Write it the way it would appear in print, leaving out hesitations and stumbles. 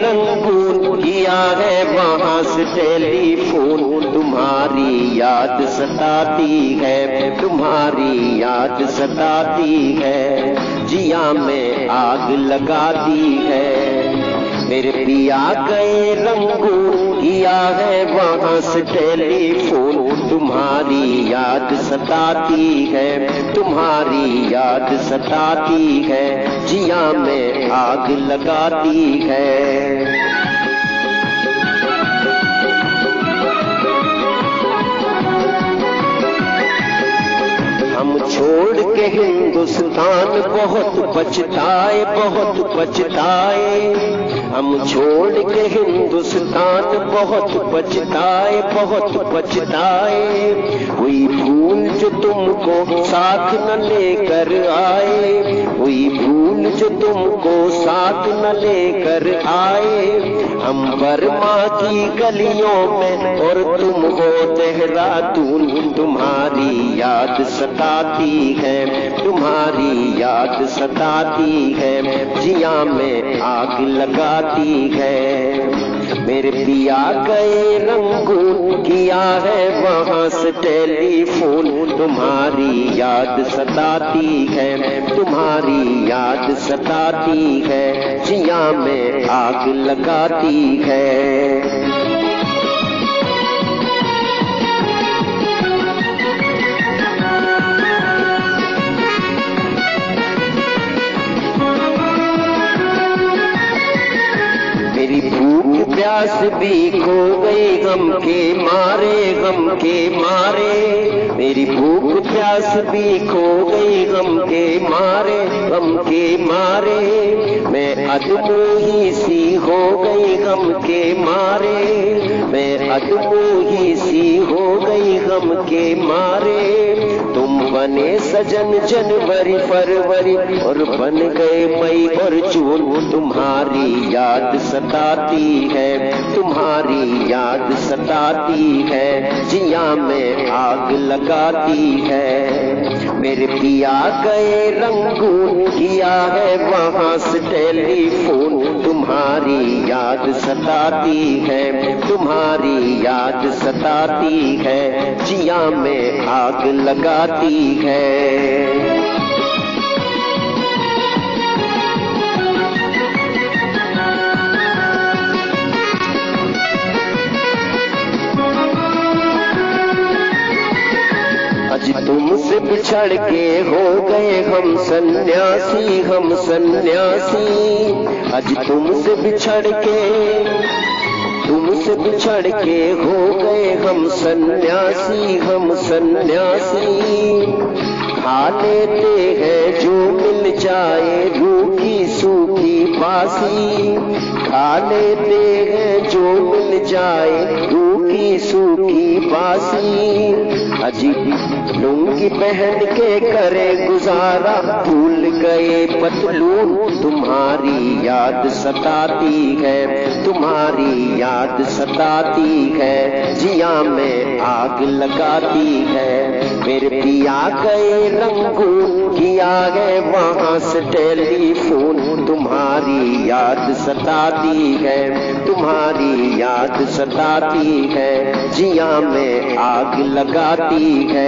Rangoon किया है वहाँ से टेलीफोन। तुम्हारी याद सताती है, तुम्हारी याद सताती है, जिया में आग लगाती है। मेरे पिया गए रंगून किया है वहाँ से टेलीफोन। तुम्हारी याद सताती है, तुम्हारी याद सताती है, जिया में आग लगाती है। हम छोड़ के हिंदुस्तान बहुत पछताए, बहुत पछताए। हम छोड़ के हिंदुस्तान बहुत पछताए, बहुत पछताए। हुई भूल जो तुमको साथ न लेकर आए, हुई भूल जो तुमको साथ न लेकर आए। हम बर्मा की गलियों में और तुम हो देहरादून। तुम्हारी याद सताती है, तुम्हारी याद सताती है, जिया में आग लगाती है। मेरे पिया गए रंगून किया है वहाँ से टेलीफोन। तुम्हारी याद सताती है, तुम्हारी याद सताती है, जिया में आग लगाती है। मेरी भूख प्यास भी खो गई गम के मारे, गम के मारे। मेरी भूख प्यास भी खो गई गम के मारे, गम के मारे। मैं अदमू ही सी हो गई गम के मारे, मैं अदमू ही सी हो गई गम के मारे। तुम बने सजन जनवरी फरवरी और बन गए मई और जून। तुम्हारी याद सताती है, तुम्हारी याद सताती है, जिया में आग लगाती है। मेरे पिया गए रंगून किया है वहाँ से टेलीफोन। तुम्हारी याद सताती है, तुम्हारी याद सताती है, जिया में आग लगाती है। आज तुमसे बिछड़ के हो गए हम सन्यासी, हम सन्यासी। आज तुमसे बिछड़ के, तुमसे बिछड़ के हो गए हम सन्यासी, हम सन्यासी। खा लेते हैं जो मिल जाए रूखी सूखी बासी, खा लेते हैं जो मिल जाए रूखी सूखी बासी। अजीब लुंगी पहन के करे गुजारा, भूल गए पतलून। तुम्हारी याद सताती है, तुम्हारी याद सताती है, जिया में आग लगाती है। मेरे पिया गए रंगून किया है वहाँ से टेलीफोन। तुम्हारी याद सताती है, तुम्हारी याद सताती है, जिया में आग लगाती है।